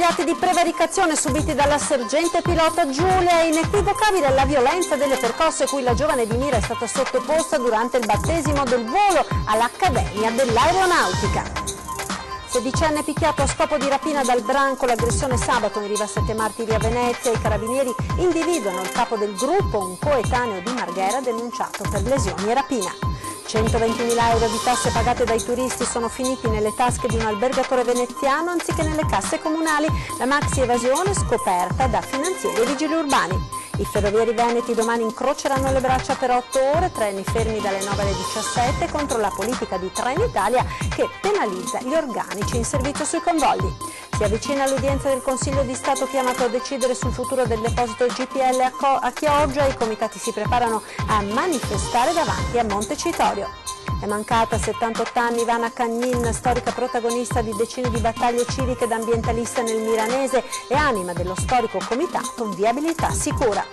atti di prevaricazione subiti dalla sergente pilota Giulia. È inequivocabile la violenza delle percosse cui la giovane di Mira è stata sottoposta durante il battesimo del volo all'Accademia dell'Aeronautica. Sedicenne picchiato a scopo di rapina dal branco, l'aggressione sabato in riva Sette Martiri a Venezia. I carabinieri individuano il capo del gruppo, un coetaneo di Marghera denunciato per lesioni e rapina. 120.000 euro di tasse pagate dai turisti sono finiti nelle tasche di un albergatore veneziano anziché nelle casse comunali. La maxi evasione scoperta da finanzieri e vigili urbani. I ferrovieri veneti domani incroceranno le braccia per 8 ore, treni fermi dalle 9 alle 17 contro la politica di Trenitalia che penalizza gli organici in servizio sui convogli. Si avvicina l'udienza del Consiglio di Stato chiamato a decidere sul futuro del deposito GPL a Chioggia. I comitati si preparano a manifestare davanti a Montecitorio. È mancata a 78 anni Ivana Cagnin, storica protagonista di decine di battaglie civiche ed ambientalista nel Milanese e anima dello storico comitato Viabilità Sicura.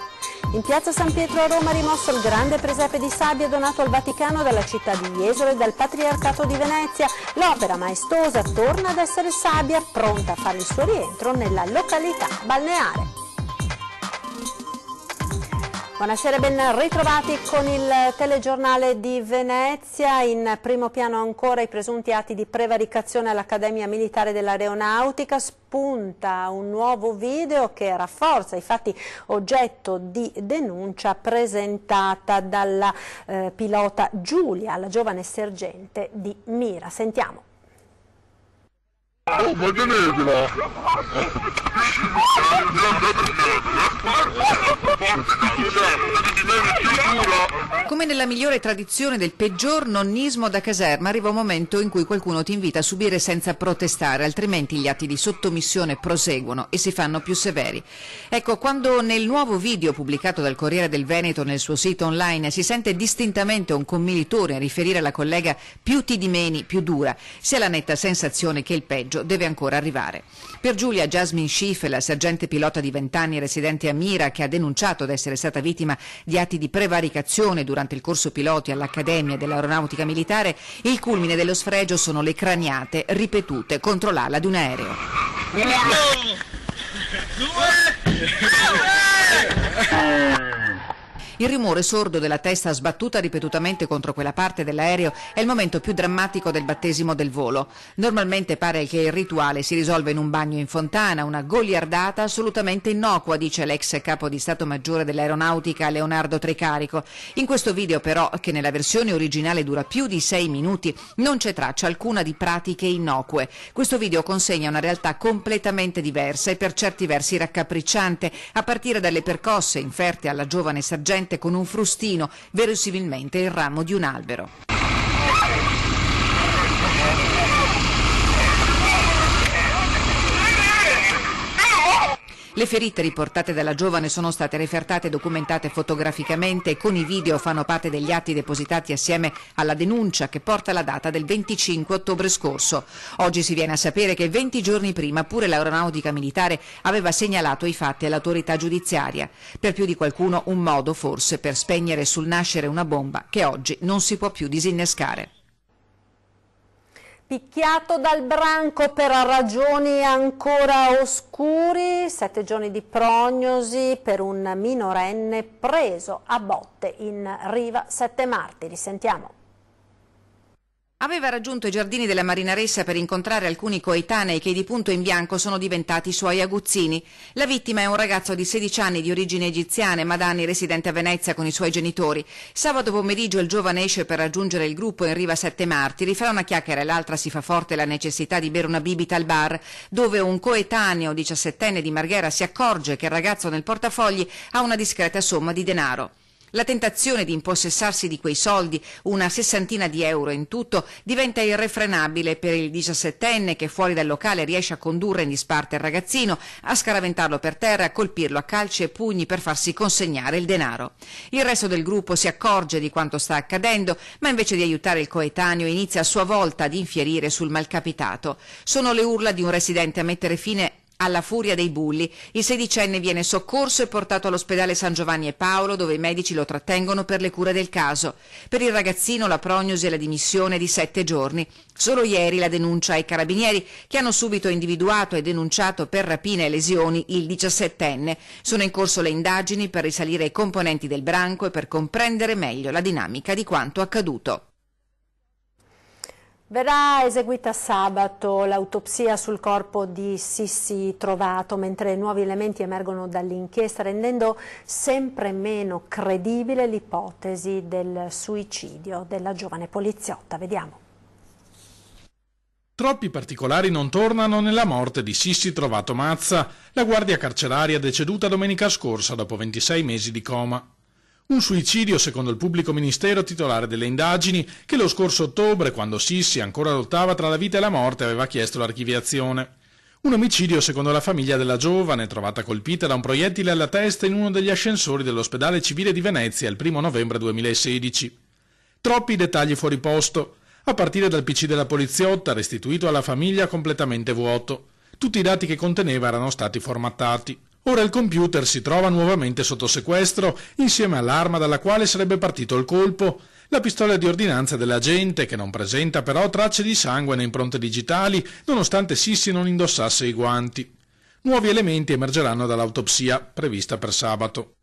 In piazza San Pietro a Roma rimosso il grande presepe di sabbia donato al Vaticano dalla città di Jesolo e dal Patriarcato di Venezia. L'opera maestosa torna ad essere sabbia, pronta a fare il suo rientro nella località balneare. Buonasera e ben ritrovati con il telegiornale di Venezia. In primo piano ancora i presunti atti di prevaricazione all'Accademia Militare dell'Aeronautica. Spunta un nuovo video che rafforza i fatti oggetto di denuncia presentata dalla pilota Giulia, la giovane sergente di Mira. Sentiamo. Oh, ma tenetela! Come nella migliore tradizione del peggior nonnismo da caserma, arriva un momento in cui qualcuno ti invita a subire senza protestare, altrimenti gli atti di sottomissione proseguono e si fanno più severi. Ecco, quando nel nuovo video pubblicato dal Corriere del Veneto nel suo sito online si sente distintamente un commilitore riferire alla collega più ti dimeni, più dura, si ha la netta sensazione che il peggio deve ancora arrivare. Per Giulia Jasmine Schiff, la sergente pilota di 20 anni residente a Mira, che ha denunciato di essere stata vittima di atti di prevaricazione durante il corso piloti all'Accademia dell'Aeronautica Militare, il culmine dello sfregio sono le craniate ripetute contro l'ala di un aereo. Il rumore sordo della testa sbattuta ripetutamente contro quella parte dell'aereo è il momento più drammatico del battesimo del volo. Normalmente pare che il rituale si risolva in un bagno in fontana, una goliardata assolutamente innocua, dice l'ex capo di Stato Maggiore dell'Aeronautica Leonardo Trecarico. In questo video però, che nella versione originale dura più di 6 minuti, non c'è traccia alcuna di pratiche innocue. Questo video consegna una realtà completamente diversa e per certi versi raccapricciante, a partire dalle percosse inferte alla giovane sergente con un frustino, verosimilmente il ramo di un albero. Le ferite riportate dalla giovane sono state refertate e documentate fotograficamente e con i video fanno parte degli atti depositati assieme alla denuncia che porta la data del 25 ottobre scorso. Oggi si viene a sapere che 20 giorni prima pure l'Aeronautica Militare aveva segnalato i fatti all'autorità giudiziaria. Per più di qualcuno un modo forse per spegnere sul nascere una bomba che oggi non si può più disinnescare. Picchiato dal branco per ragioni ancora oscuri, 7 giorni di prognosi per un minorenne preso a botte in riva Sette Martiri. Sentiamo. Aveva raggiunto i giardini della Marinaressa per incontrare alcuni coetanei che di punto in bianco sono diventati suoi aguzzini. La vittima è un ragazzo di 16 anni di origini egiziane, ma da anni residente a Venezia con i suoi genitori. Sabato pomeriggio il giovane esce per raggiungere il gruppo in riva Sette Martiri, fra una chiacchiera e l'altra si fa forte la necessità di bere una bibita al bar, dove un coetaneo 17enne di Marghera si accorge che il ragazzo nel portafogli ha una discreta somma di denaro. La tentazione di impossessarsi di quei soldi, una 60 di euro in tutto, diventa irrefrenabile per il 17enne che fuori dal locale riesce a condurre in disparte il ragazzino, a scaraventarlo per terra e a colpirlo a calci e pugni per farsi consegnare il denaro. Il resto del gruppo si accorge di quanto sta accadendo, ma invece di aiutare il coetaneo inizia a sua volta ad infierire sul malcapitato. Sono le urla di un residente a mettere fine alla furia dei bulli. Il 16enne viene soccorso e portato all'ospedale San Giovanni e Paolo, dove i medici lo trattengono per le cure del caso. Per il ragazzino la prognosi è la dimissione di 7 giorni. Solo ieri la denuncia ai carabinieri, che hanno subito individuato e denunciato per rapina e lesioni il 17enne. Sono in corso le indagini per risalire ai componenti del branco e per comprendere meglio la dinamica di quanto accaduto. Verrà eseguita sabato l'autopsia sul corpo di Sissi trovato, mentre nuovi elementi emergono dall'inchiesta, rendendo sempre meno credibile l'ipotesi del suicidio della giovane poliziotta. Vediamo. Troppi particolari non tornano nella morte di Sissi Trovato Mazza, la guardia carceraria deceduta domenica scorsa dopo 26 mesi di coma. Un suicidio secondo il pubblico ministero titolare delle indagini, che lo scorso ottobre, quando Sissi ancora lottava tra la vita e la morte, aveva chiesto l'archiviazione. Un omicidio secondo la famiglia della giovane, trovata colpita da un proiettile alla testa in uno degli ascensori dell'ospedale civile di Venezia il 1 novembre 2016. Troppi dettagli fuori posto, a partire dal PC della poliziotta, restituito alla famiglia completamente vuoto. Tutti i dati che conteneva erano stati formattati. Ora il computer si trova nuovamente sotto sequestro, insieme all'arma dalla quale sarebbe partito il colpo, la pistola di ordinanza dell'agente, che non presenta però tracce di sangue né impronte digitali, nonostante Sissi non indossasse i guanti. Nuovi elementi emergeranno dall'autopsia, prevista per sabato.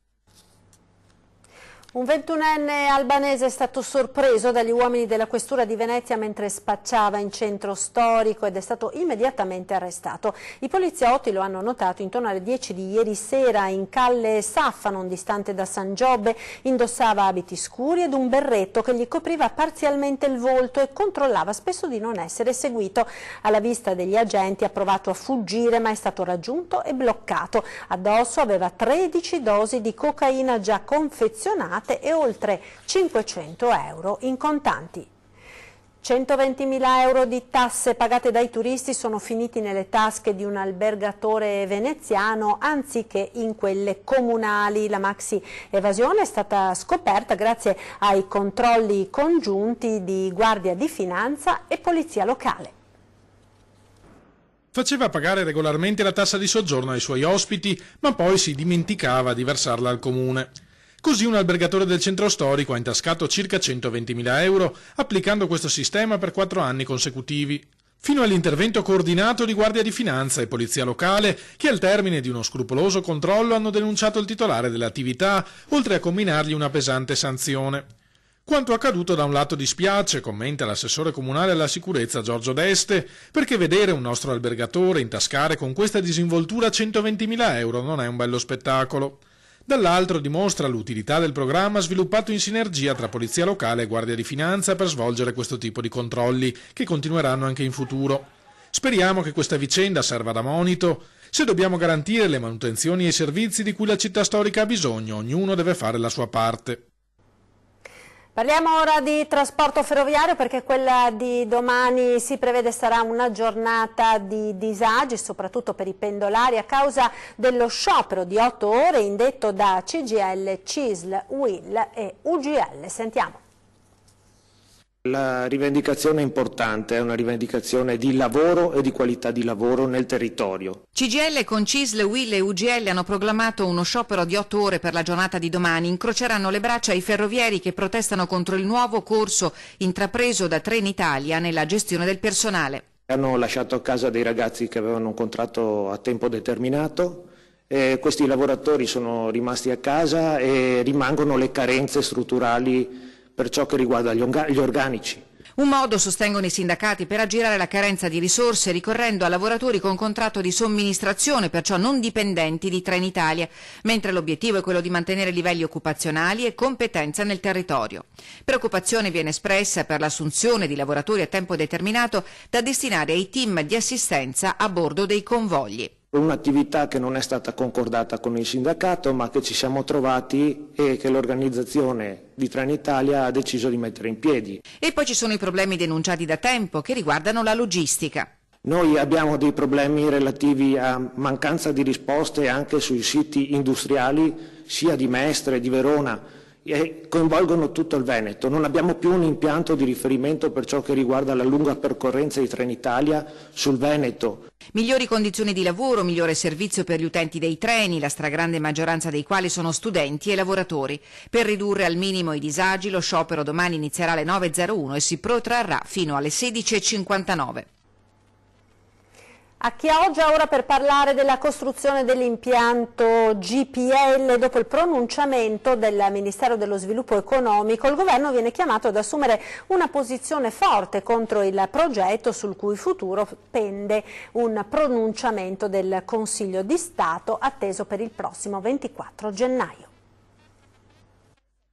Un 21enne albanese è stato sorpreso dagli uomini della questura di Venezia mentre spacciava in centro storico ed è stato immediatamente arrestato. I poliziotti lo hanno notato intorno alle 10 di ieri sera in Calle Saffa, non distante da San Giobbe. Indossava abiti scuri ed un berretto che gli copriva parzialmente il volto e controllava spesso di non essere seguito. Alla vista degli agenti ha provato a fuggire, ma è stato raggiunto e bloccato. Addosso aveva 13 dosi di cocaina già confezionate e oltre 500 euro in contanti. 120.000 euro di tasse pagate dai turisti sono finiti nelle tasche di un albergatore veneziano anziché in quelle comunali. La maxi evasione è stata scoperta grazie ai controlli congiunti di Guardia di Finanza e Polizia Locale. Faceva pagare regolarmente la tassa di soggiorno ai suoi ospiti, ma poi si dimenticava di versarla al comune. Così un albergatore del centro storico ha intascato circa 120.000 euro applicando questo sistema per 4 anni consecutivi, fino all'intervento coordinato di Guardia di Finanza e Polizia Locale, che al termine di uno scrupoloso controllo hanno denunciato il titolare dell'attività, oltre a comminargli una pesante sanzione. Quanto accaduto da un lato dispiace, commenta l'assessore comunale alla sicurezza Giorgio Deste, perché vedere un nostro albergatore intascare con questa disinvoltura 120.000 euro non è un bello spettacolo. Dall'altro dimostra l'utilità del programma sviluppato in sinergia tra Polizia Locale e Guardia di Finanza per svolgere questo tipo di controlli, che continueranno anche in futuro. Speriamo che questa vicenda serva da monito. Se dobbiamo garantire le manutenzioni e i servizi di cui la città storica ha bisogno, ognuno deve fare la sua parte. Parliamo ora di trasporto ferroviario, perché quella di domani si prevede sarà una giornata di disagi, soprattutto per i pendolari, a causa dello sciopero di 8 ore indetto da CGIL, CISL, UIL e UGL. Sentiamo. La rivendicazione è importante, è una rivendicazione di lavoro e di qualità di lavoro nel territorio. CGIL con CISL, UIL e UGL hanno proclamato uno sciopero di 8 ore per la giornata di domani. Incroceranno le braccia ai ferrovieri che protestano contro il nuovo corso intrapreso da Trenitalia nella gestione del personale. Hanno lasciato a casa dei ragazzi che avevano un contratto a tempo determinato. Questi lavoratori sono rimasti a casa e rimangono le carenze strutturali per ciò che riguarda gli organici. Un modo, sostengono i sindacati, per aggirare la carenza di risorse ricorrendo a lavoratori con contratto di somministrazione, perciò non dipendenti di Trenitalia, mentre l'obiettivo è quello di mantenere livelli occupazionali e competenza nel territorio. Preoccupazione viene espressa per l'assunzione di lavoratori a tempo determinato da destinare ai team di assistenza a bordo dei convogli. Un'attività che non è stata concordata con il sindacato, ma che ci siamo trovati e che l'organizzazione di Trenitalia ha deciso di mettere in piedi. E poi ci sono i problemi denunciati da tempo che riguardano la logistica. Noi abbiamo dei problemi relativi a mancanza di risposte anche sui siti industriali, sia di Mestre, di Verona, e coinvolgono tutto il Veneto. Non abbiamo più un impianto di riferimento per ciò che riguarda la lunga percorrenza di Trenitalia sul Veneto. Migliori condizioni di lavoro, migliore servizio per gli utenti dei treni, la stragrande maggioranza dei quali sono studenti e lavoratori. Per ridurre al minimo i disagi, lo sciopero domani inizierà alle 9.01 e si protrarrà fino alle 16.59. A Chioggia ora per parlare della costruzione dell'impianto GPL. Dopo il pronunciamento del Ministero dello Sviluppo Economico, il governo viene chiamato ad assumere una posizione forte contro il progetto, sul cui futuro pende un pronunciamento del Consiglio di Stato atteso per il prossimo 24 gennaio.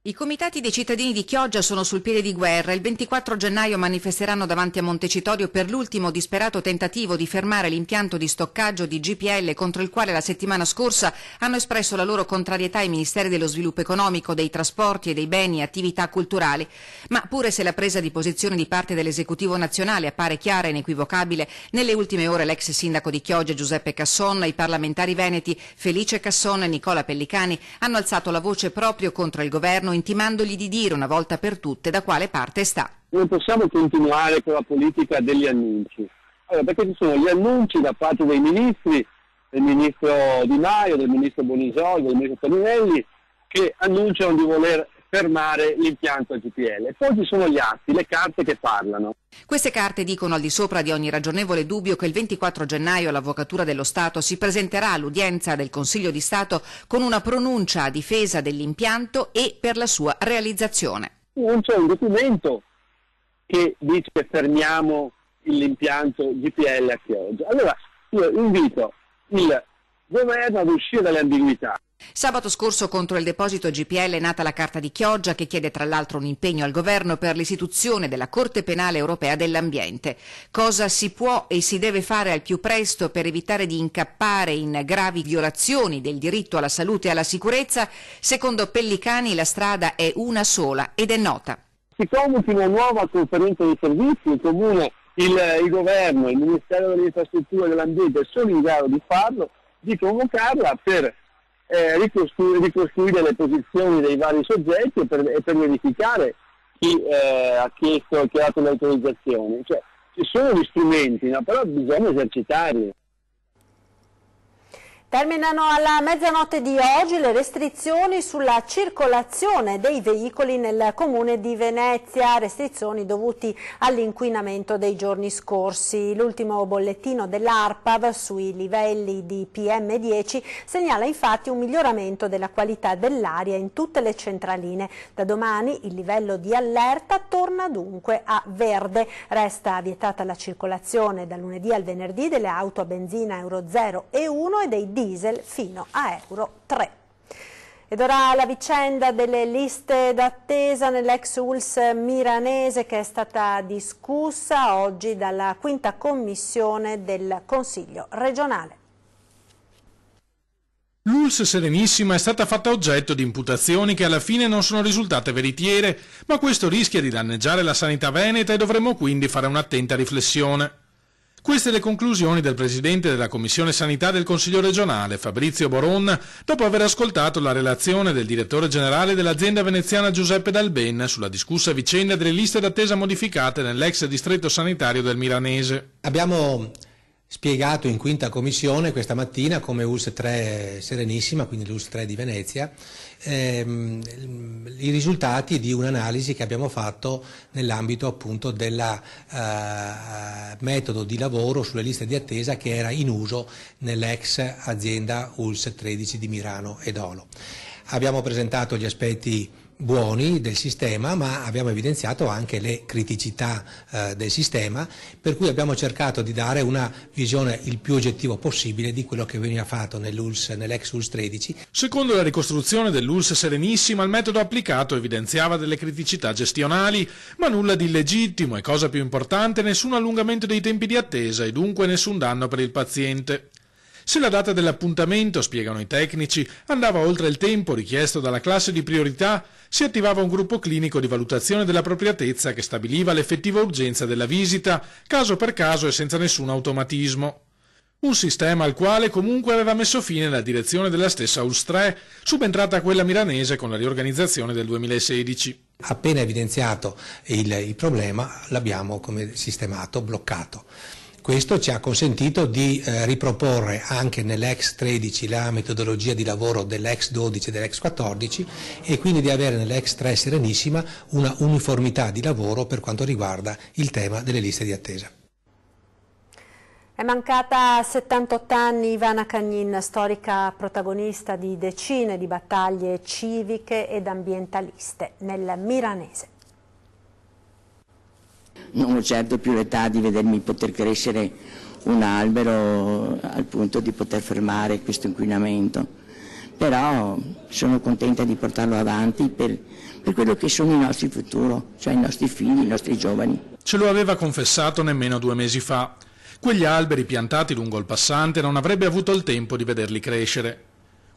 I comitati dei cittadini di Chioggia sono sul piede di guerra. Il 24 gennaio manifesteranno davanti a Montecitorio per l'ultimo disperato tentativo di fermare l'impianto di stoccaggio di GPL contro il quale la settimana scorsa hanno espresso la loro contrarietà ai Ministeri dello Sviluppo Economico, dei Trasporti e dei Beni e Attività Culturali. Ma pure se la presa di posizione di parte dell'esecutivo nazionale appare chiara e inequivocabile, nelle ultime ore l'ex sindaco di Chioggia Giuseppe Casson, i parlamentari veneti Felice Casson e Nicola Pellicani hanno alzato la voce proprio contro il governo, intimandogli di dire una volta per tutte da quale parte sta. Non possiamo continuare con la politica degli annunci, perché ci sono gli annunci da parte dei ministri, del ministro Di Maio, del ministro Bonisoli, del ministro Toninelli, che annunciano di voler fermare l'impianto GPL. Poi ci sono gli atti, le carte che parlano. Queste carte dicono al di sopra di ogni ragionevole dubbio che il 24 gennaio l'Avvocatura dello Stato si presenterà all'udienza del Consiglio di Stato con una pronuncia a difesa dell'impianto e per la sua realizzazione. Non c'è un documento che dice che fermiamo l'impianto GPL a Chioggia. Allora io invito il governo ad uscire dalle ambiguità. Sabato scorso contro il deposito GPL è nata la Carta di Chioggia, che chiede tra l'altro un impegno al governo per l'istituzione della Corte Penale Europea dell'Ambiente. Cosa si può e si deve fare al più presto per evitare di incappare in gravi violazioni del diritto alla salute e alla sicurezza? Secondo Pellicani la strada è una sola ed è nota. Si convochi una nuova conferenza di servizi, il Comune, il Governo, il Ministero delle Infrastrutture e dell'Ambiente sono in grado di farlo, di convocarla per ricostruire le posizioni dei vari soggetti e per verificare chi ha chiesto e chi ha dato le autorizzazioni. Cioè, ci sono gli strumenti, no? Però bisogna esercitarli. Terminano alla mezzanotte di oggi le restrizioni sulla circolazione dei veicoli nel comune di Venezia, restrizioni dovuti all'inquinamento dei giorni scorsi. L'ultimo bollettino dell'ARPAV sui livelli di PM10 segnala infatti un miglioramento della qualità dell'aria in tutte le centraline. Da domani il livello di allerta torna dunque a verde. Resta vietata la circolazione da lunedì al venerdì delle auto a benzina Euro 0 e 1 e dei diesel fino a Euro 3. Ed ora la vicenda delle liste d'attesa nell'ex ULSS milanese, che è stata discussa oggi dalla 5ª commissione del Consiglio regionale. L'ULSS Serenissima è stata fatta oggetto di imputazioni che alla fine non sono risultate veritiere, ma questo rischia di danneggiare la sanità veneta e dovremmo quindi fare un'attenta riflessione. Queste le conclusioni del presidente della Commissione Sanità del Consiglio regionale, Fabrizio Boron, dopo aver ascoltato la relazione del direttore generale dell'azienda veneziana Giuseppe Dalben sulla discussa vicenda delle liste d'attesa modificate nell'ex distretto sanitario del Milanese. Abbiamo spiegato in 5ª commissione questa mattina come ULSS 3 Serenissima, quindi l'ULSS 3 di Venezia, i risultati di un'analisi che abbiamo fatto nell'ambito appunto del metodo di lavoro sulle liste di attesa che era in uso nell'ex azienda ULSS 13 di Mirano e Dolo. Abbiamo presentato gli aspetti buoni del sistema, ma abbiamo evidenziato anche le criticità del sistema, per cui abbiamo cercato di dare una visione il più oggettiva possibile di quello che veniva fatto nell'ex ULSS 13. Secondo la ricostruzione dell'ULSS Serenissima, il metodo applicato evidenziava delle criticità gestionali, ma nulla di illegittimo e, cosa più importante, nessun allungamento dei tempi di attesa e dunque nessun danno per il paziente. Se la data dell'appuntamento, spiegano i tecnici, andava oltre il tempo richiesto dalla classe di priorità, si attivava un gruppo clinico di valutazione dell'appropriatezza che stabiliva l'effettiva urgenza della visita, caso per caso e senza nessun automatismo. Un sistema al quale comunque aveva messo fine la direzione della stessa ULS-3, subentrata a quella milanese con la riorganizzazione del 2016. Appena evidenziato il problema, l'abbiamo sistemato, bloccato. Questo ci ha consentito di riproporre anche nell'ex 13 la metodologia di lavoro dell'ex 12 e dell'ex 14 e quindi di avere nell'ex 3 Serenissima una uniformità di lavoro per quanto riguarda il tema delle liste di attesa. È mancata a 78 anni Ivana Cagnin, storica protagonista di decine di battaglie civiche ed ambientaliste nel Milanese. Non ho certo più l'età di vedermi poter crescere un albero al punto di poter fermare questo inquinamento, però sono contenta di portarlo avanti per quello che sono i nostri futuro, cioè i nostri figli, i nostri giovani. Ce lo aveva confessato nemmeno 2 mesi fa. Quegli alberi piantati lungo il passante non avrebbe avuto il tempo di vederli crescere.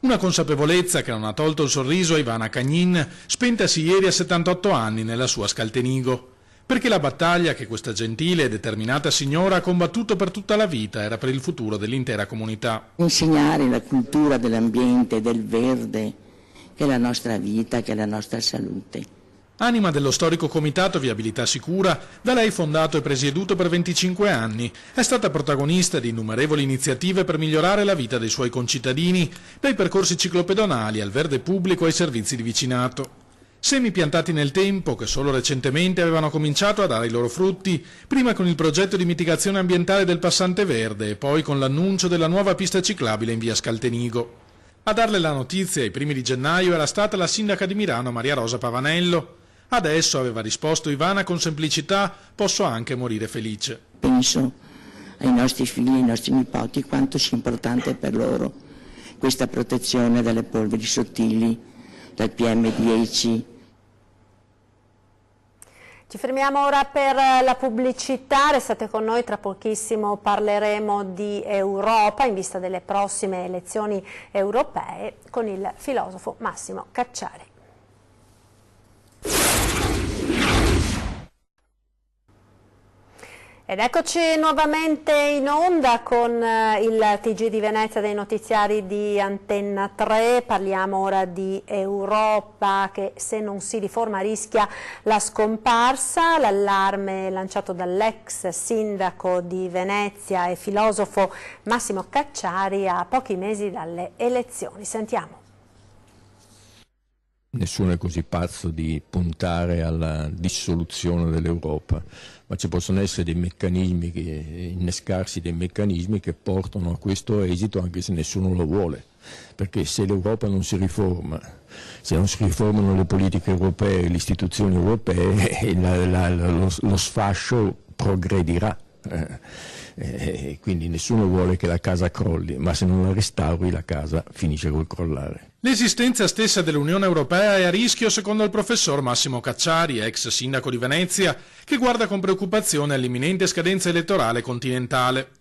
Una consapevolezza che non ha tolto il sorriso a Ivana Cagnin, spentasi ieri a 78 anni nella sua Scaltenigo. Perché la battaglia che questa gentile e determinata signora ha combattuto per tutta la vita era per il futuro dell'intera comunità. Insegnare la cultura dell'ambiente, del verde, che è la nostra vita, che è la nostra salute. Anima dello storico comitato Viabilità Sicura, da lei fondato e presieduto per 25 anni, è stata protagonista di innumerevoli iniziative per migliorare la vita dei suoi concittadini, dai percorsi ciclopedonali al verde pubblico ai servizi di vicinato. Semi piantati nel tempo che solo recentemente avevano cominciato a dare i loro frutti, prima con il progetto di mitigazione ambientale del passante verde e poi con l'annuncio della nuova pista ciclabile in via Scaltenigo. A darle la notizia ai primi di gennaio era stata la sindaca di Milano Maria Rosa Pavanello. Adesso, aveva risposto Ivana con semplicità, posso anche morire felice. Penso ai nostri figli, ai nostri nipoti, quanto sia importante per loro questa protezione dalle polveri sottili, dal PM10. Ci fermiamo ora per la pubblicità, restate con noi, tra pochissimo parleremo di Europa in vista delle prossime elezioni europee con il filosofo Massimo Cacciari. Ed eccoci nuovamente in onda con il TG di Venezia dei notiziari di Antenna 3, parliamo ora di Europa che se non si riforma rischia la scomparsa, l'allarme lanciato dall'ex sindaco di Venezia e filosofo Massimo Cacciari a pochi mesi dalle elezioni. Sentiamo. Nessuno è così pazzo di puntare alla dissoluzione dell'Europa, ma ci possono essere dei meccanismi, innescarsi dei meccanismi che portano a questo esito anche se nessuno lo vuole, perché se l'Europa non si riforma, se non si riformano le politiche europee, le istituzioni europee, lo sfascio progredirà. Quindi nessuno vuole che la casa crolli, ma se non la restauri la casa finisce col crollare. L'esistenza stessa dell'Unione Europea è a rischio secondo il professor Massimo Cacciari, ex sindaco di Venezia, che guarda con preoccupazione all'imminente scadenza elettorale continentale.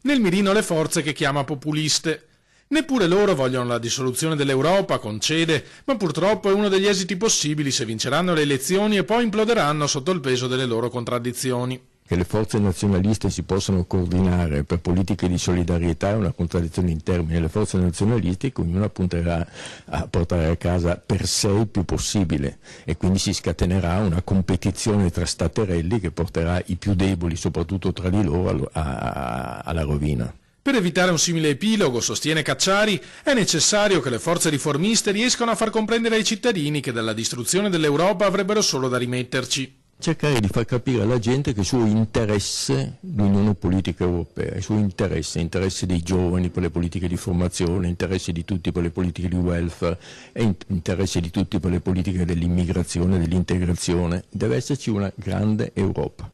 Nel mirino le forze che chiama populiste. Neppure loro vogliono la dissoluzione dell'Europa, concede, ma purtroppo è uno degli esiti possibili se vinceranno le elezioni e poi imploderanno sotto il peso delle loro contraddizioni. Che le forze nazionaliste si possano coordinare per politiche di solidarietà è una contraddizione in termini. Le forze nazionalistiche ognuna punterà a portare a casa per sé il più possibile e quindi si scatenerà una competizione tra staterelli che porterà i più deboli, soprattutto tra di loro, alla rovina. Per evitare un simile epilogo, sostiene Cacciari, è necessario che le forze riformiste riescano a far comprendere ai cittadini che dalla distruzione dell'Europa avrebbero solo da rimetterci. Cercare di far capire alla gente che il suo interesse, l'Unione Politica Europea, il suo interesse dei giovani per le politiche di formazione, interesse di tutti per le politiche di welfare e interesse di tutti per le politiche dell'immigrazione, dell'integrazione, deve esserci una grande Europa.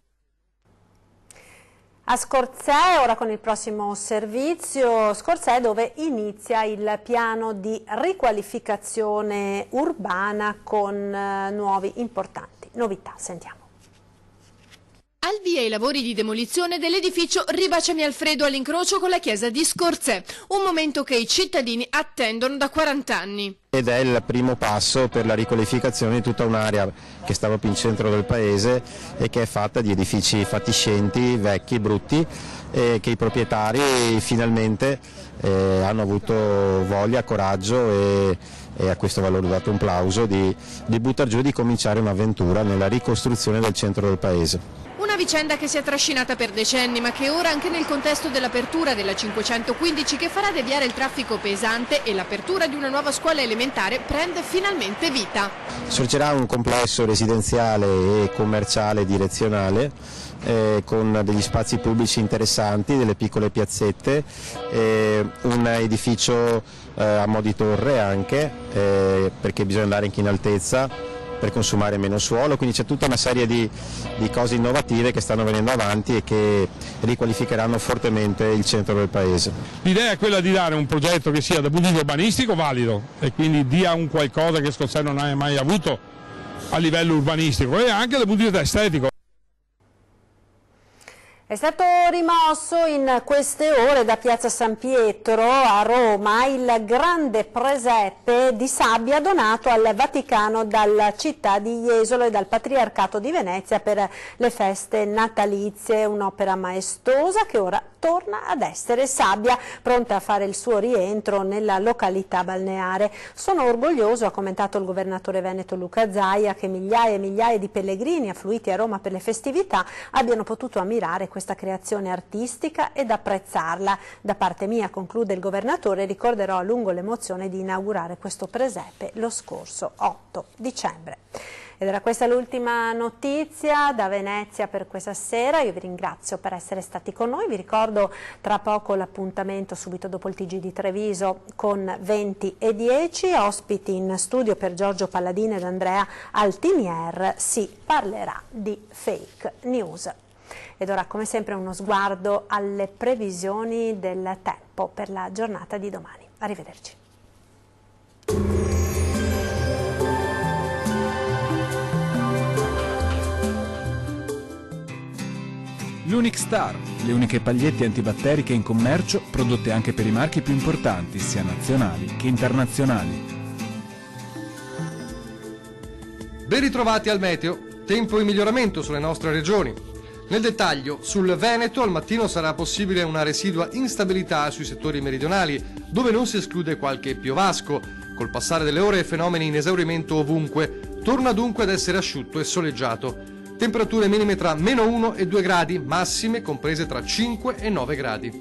A Scorzè, ora con il prossimo servizio, Scorzè dove inizia il piano di riqualificazione urbana con nuovi importanti novità. Sentiamo. Al via i lavori di demolizione dell'edificio Ribaciami Alfredo all'incrocio con la chiesa di Scorzè, un momento che i cittadini attendono da 40 anni. Ed è il primo passo per la riqualificazione di tutta un'area che sta proprio in centro del paese e che è fatta di edifici fatiscenti, vecchi, brutti, e che i proprietari finalmente hanno avuto voglia, coraggio e a questo va loro dato un plauso di buttare giù e di cominciare un'avventura nella ricostruzione del centro del paese. Una vicenda che si è trascinata per decenni, ma che ora, anche nel contesto dell'apertura della 515 che farà deviare il traffico pesante e l'apertura di una nuova scuola elementare, prende finalmente vita. Sorgerà un complesso residenziale e commerciale direzionale con degli spazi pubblici interessanti, delle piccole piazzette, un edificio a mo' di torre anche, perché bisogna andare anche in altezza per consumare meno suolo, quindi c'è tutta una serie di cose innovative che stanno venendo avanti e che riqualificheranno fortemente il centro del paese. L'idea è quella di dare un progetto che sia dal punto di vista urbanistico valido e quindi dia un qualcosa che Scorzè non ha mai avuto a livello urbanistico e anche dal punto di vista estetico. È stato rimosso in queste ore da Piazza San Pietro a Roma il grande presepe di sabbia donato al Vaticano dalla città di Jesolo e dal Patriarcato di Venezia per le feste natalizie, un'opera maestosa che ora torna ad essere sabbia, pronta a fare il suo rientro nella località balneare. Sono orgoglioso, ha commentato il governatore veneto Luca Zaia, che migliaia e migliaia di pellegrini affluiti a Roma per le festività abbiano potuto ammirare questa creazione artistica ed apprezzarla. Da parte mia, conclude il governatore, ricorderò a lungo l'emozione di inaugurare questo presepe lo scorso 8 dicembre. Ed era questa l'ultima notizia da Venezia per questa sera. Io vi ringrazio per essere stati con noi. Vi ricordo tra poco l'appuntamento subito dopo il TG di Treviso con 20 e 10. Ospiti in studio per Giorgio Palladini ed Andrea Altinier. Si parlerà di fake news. Ed ora, come sempre, uno sguardo alle previsioni del tempo per la giornata di domani. Arrivederci. L'Unic Star, le uniche pagliette antibatteriche in commercio, prodotte anche per i marchi più importanti, sia nazionali che internazionali. Ben ritrovati al meteo, tempo in miglioramento sulle nostre regioni. Nel dettaglio, sul Veneto al mattino sarà possibile una residua instabilità sui settori meridionali, dove non si esclude qualche piovasco. Col passare delle ore fenomeni in esaurimento ovunque, torna dunque ad essere asciutto e soleggiato. Temperature minime tra -1 e 2 gradi, massime comprese tra 5 e 9 gradi.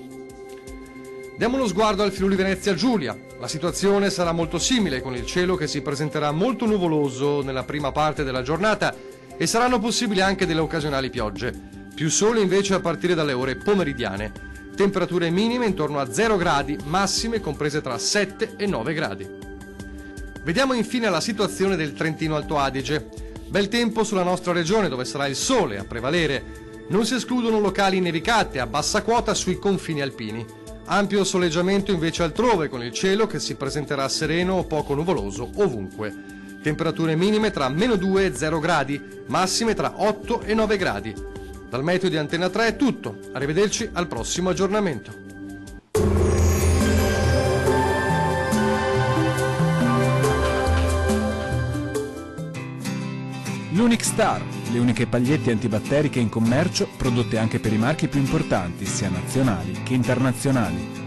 Diamo uno sguardo al Friuli Venezia Giulia. La situazione sarà molto simile, con il cielo che si presenterà molto nuvoloso nella prima parte della giornata e saranno possibili anche delle occasionali piogge. Più sole invece a partire dalle ore pomeridiane. Temperature minime intorno a 0 gradi, massime comprese tra 7 e 9 gradi. Vediamo infine la situazione del Trentino Alto Adige. Bel tempo sulla nostra regione, dove sarà il sole a prevalere. Non si escludono locali nevicate a bassa quota sui confini alpini. Ampio soleggiamento invece altrove, con il cielo che si presenterà sereno o poco nuvoloso ovunque. Temperature minime tra -2 e 0 gradi, massime tra 8 e 9 gradi. Dal meteo di Antena 3 è tutto. Arrivederci al prossimo aggiornamento. L'Unic Star, le uniche pagliette antibatteriche in commercio, prodotte anche per i marchi più importanti, sia nazionali che internazionali.